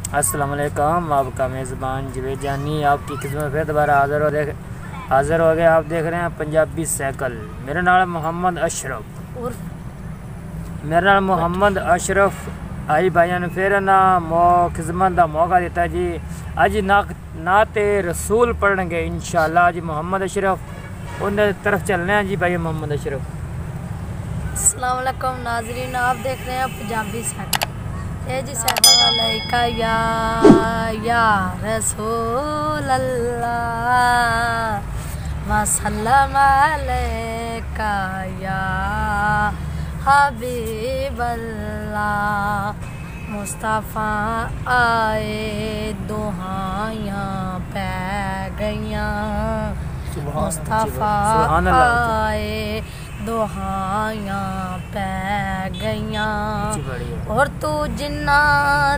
अस्सलाम वालेकुम। आपका मेज़बान जवेद जानी आपकी खिदमत फिर दोबारा हाज़िर हो गए। आप देख रहे हैं पंजाबी साइकिल। मेरा नाम मोहम्मद अशरफ आई भाइयों ने फिर ना खिदमत का मौका दिता जी। अज नाते रसूल पढ़ेंगे इंशाअल्लाह जी। मोहम्मद अशरफ उन तरफ चलने हैं जी। भाई मोहम्मद अशरफ। अस्सलाम वालेकुम नाजरीन, आप देख रहे हैं पंजाबी साइकिल। ये जी साइकिल या रसूल अल्लाह वसल्लम अलैका या हबीब अल्लाह। मुस्तफ़ा आए दुहाइयाँ पै गईयाँ, मुस्तफ़ा आए दुहाइयाँ पै गईयाँ। और तू जिन्ना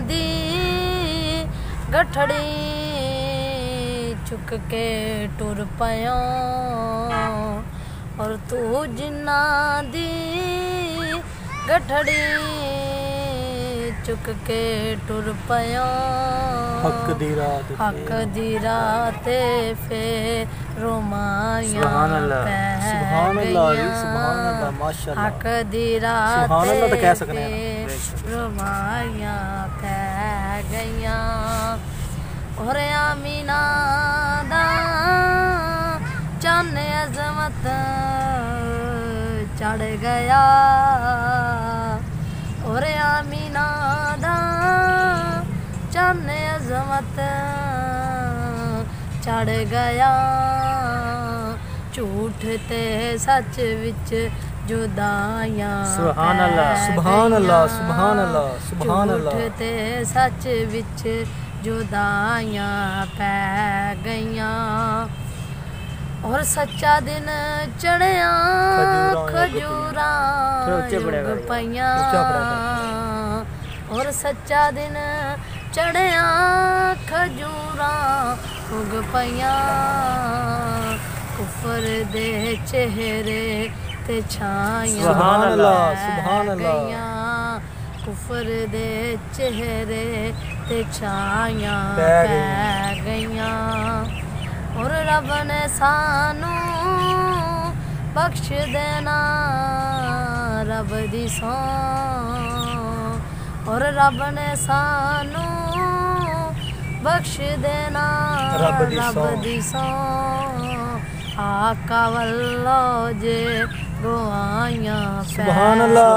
दी गठड़ी चुक के टुर पयो, और तू जिन्ना दी गठड़ी चुक के टुर पयो। हक दी रात फिर रोमाया हक दी रात रोमाया पै गईयां। और आमीना दा चन्न अज़मत चढ़ गया, और आमीना दा चन्न अज़मत चढ़ गया। झूठ ते सच विच जुदाइयां सुभान अल्लाह सुभान अल्लाह सुभान अल्लाह सुभान अल्लाह। झूठ ते सच विच जुदाइयां पै गईयां। और सच्चा दिन चढ़िया खजूरां उग पईयां, और सच्चा दिन चढ़िया खजूरां उग पईयां। कुफर दे चेहरे ते छाइयां पै गईयां, कुफर दे चेहरे ते छाइयां पै गईयां। और रब ने सानू बख्श देना रब दी सौ, और रब ने सानू बख्श देना रब दी सौ। आका वल्लो जे दुआइयां सुभान अल्लाह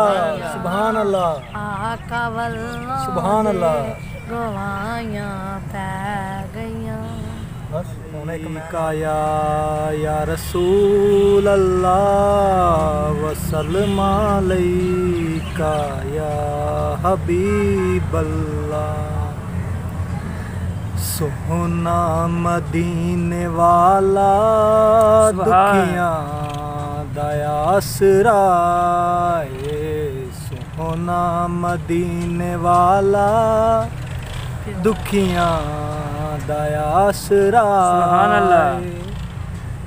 सुभान अल्लाह। आका वल्लो सुभान अल्लाह दुआइयां पै गईयां। या रसूल अल्लाह वसल्लम अलैका या हबीब अल्लाह। सोहना मदीने वाला दुखियां दया आसराए, सोहना मदीने वाला दुखियां दया आसराए।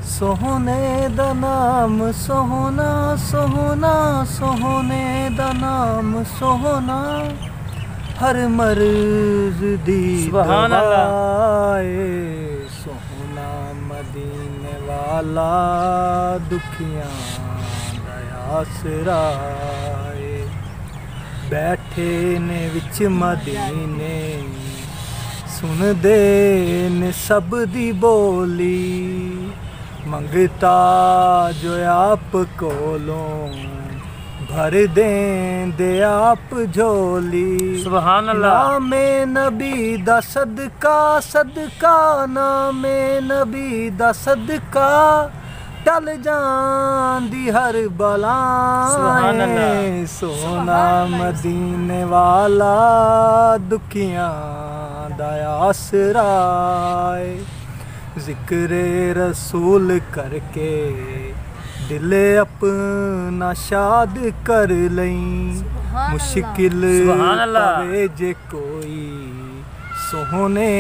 सोहने दा नाम सोहना सोहना, सोहने दा नाम सोहना, हर मर्ज दी दवाए। सोहना मदीने वाला दुखियां दया आसराए। बैठे ने विच मदीने सुन दे ने सब दी बोली, मंगता जो आप कोलों भर दें दे आप झोली। सुभान अल्लाह। नामे नबी दा सदका सदका, नामे नबी दा सदका टल जांदी हर बला। सोना मदीने वाला दुखियां दया आसराए। जिक्रे रसूल करके दिल अपना शाद कर लई, मुश्किल पवे जे कोई सोहने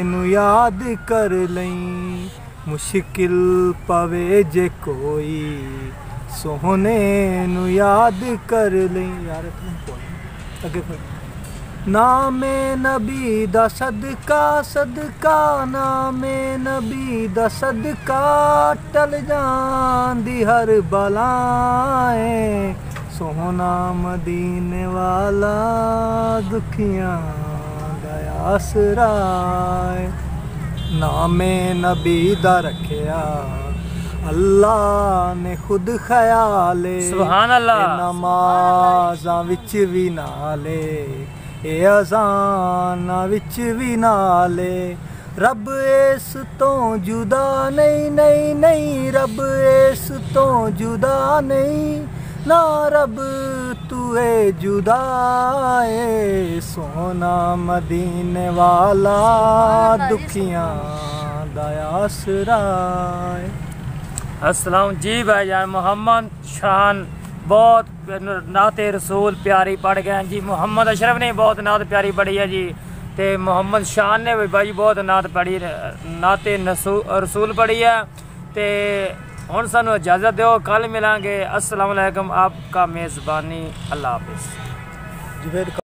नू याद कर लई। मुश्किल पवे जे कोई सोहने नू याद कर लई। यार अगे नामे नबी दा सदका सदका, नामे नबी दा सदका, टल जांदी हर बलाएं, सोहना मदीने वाला दुखियां दा आसरा है। नामे नबी दा रखिया अल्लाह ने खुद ख्याले, सुभान अल्लाह। नमाज़ां विच भी नाले, ए अज़ाना विच भी नाले, रब इस तो जुदा नहीं नहीं नहीं, रब इस तो जुदा नहीं, ना रब तू है जुदा है, सोना मदीने वाला दुखियां दा आसरा है। अस्सलाम जी भाईजान। मोहम्मद शान बहुत नाते रसूल प्यारी पढ़ गए हैं जी। मोहम्मद अशरफ ने बहुत नात प्यारी पढ़ी है जी, तो मोहम्मद शान ने भी भाई बहुत नात पढ़ी, नाते रसूल पढ़ी है। तो हुण सानू इजाज़त दो, कल मिलांगे। अस्सलाम वालेकुम, आपका मेज़बानी, अल्लाह हाफिज़।